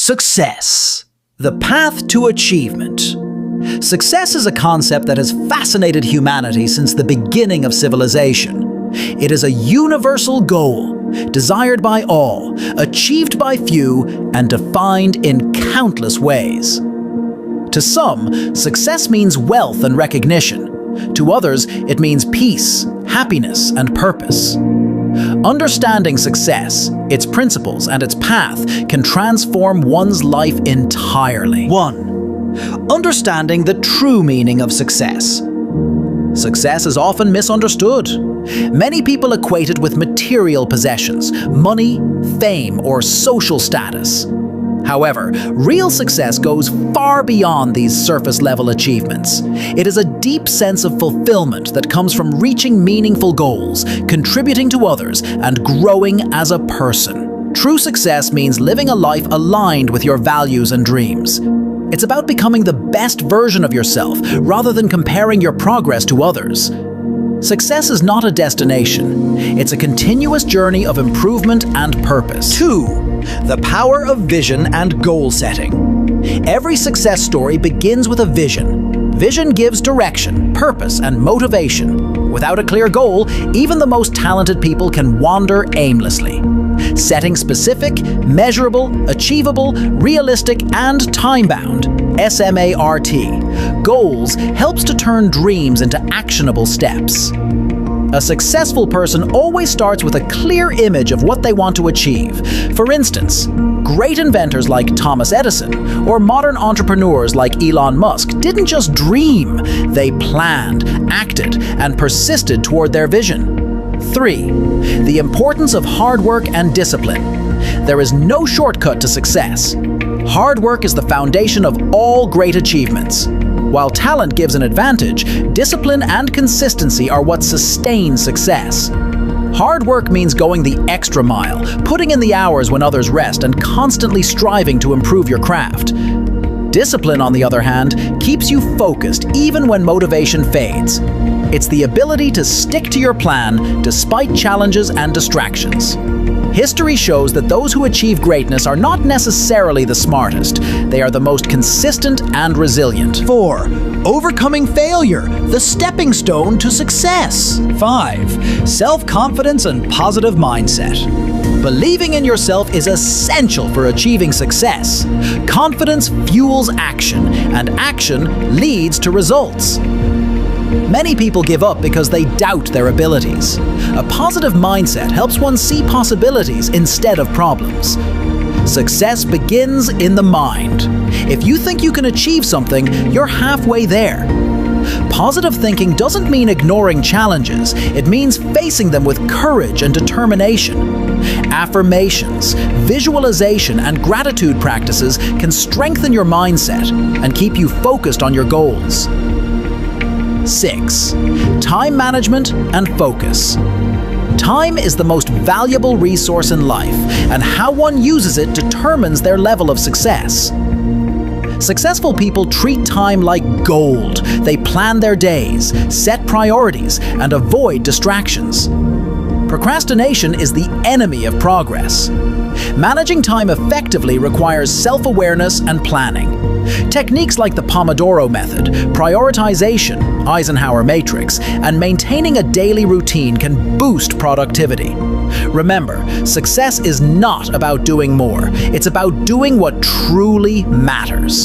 Success, the path to achievement. Success is a concept that has fascinated humanity since the beginning of civilization. It is a universal goal, desired by all, achieved by few, and defined in countless ways. To some, success means wealth and recognition. To others, it means peace, happiness, and purpose. Understanding success, its principles, and its path can transform one's life entirely. 1. Understanding the true meaning of success. Success is often misunderstood. Many people equate it with material possessions, money, fame, or social status. However, real success goes far beyond these surface-level achievements. It is a deep sense of fulfillment that comes from reaching meaningful goals, contributing to others, and growing as a person. True success means living a life aligned with your values and dreams. It's about becoming the best version of yourself, rather than comparing your progress to others. Success is not a destination. It's a continuous journey of improvement and purpose. 2. The power of vision and goal setting. Every success story begins with a vision. Vision gives direction, purpose, and motivation. Without a clear goal, even the most talented people can wander aimlessly. Setting specific, measurable, achievable, realistic, and time-bound (SMART) goals helps to turn dreams into actionable steps. A successful person always starts with a clear image of what they want to achieve. For instance, great inventors like Thomas Edison or modern entrepreneurs like Elon Musk didn't just dream, they planned, acted, and persisted toward their vision. 3. The importance of hard work and discipline. There is no shortcut to success. Hard work is the foundation of all great achievements. While talent gives an advantage, discipline and consistency are what sustain success. Hard work means going the extra mile, putting in the hours when others rest, and constantly striving to improve your craft. Discipline, on the other hand, keeps you focused even when motivation fades. It's the ability to stick to your plan despite challenges and distractions. History shows that those who achieve greatness are not necessarily the smartest. They are the most consistent and resilient. 4. Overcoming failure, the stepping stone to success. 5. Self-confidence and positive mindset. Believing in yourself is essential for achieving success. Confidence fuels action, and action leads to results. Many people give up because they doubt their abilities. A positive mindset helps one see possibilities instead of problems. Success begins in the mind. If you think you can achieve something, you're halfway there. Positive thinking doesn't mean ignoring challenges. It means facing them with courage and determination. Affirmations, visualization, and gratitude practices can strengthen your mindset and keep you focused on your goals. 6. Time management and focus. Time is the most valuable resource in life, and how one uses it determines their level of success. Successful people treat time like gold. They plan their days, set priorities, and avoid distractions. Procrastination is the enemy of progress. Managing time effectively requires self-awareness and planning. Techniques like the Pomodoro method, prioritization, Eisenhower matrix, and maintaining a daily routine can boost productivity. Remember, success is not about doing more. It's about doing what truly matters.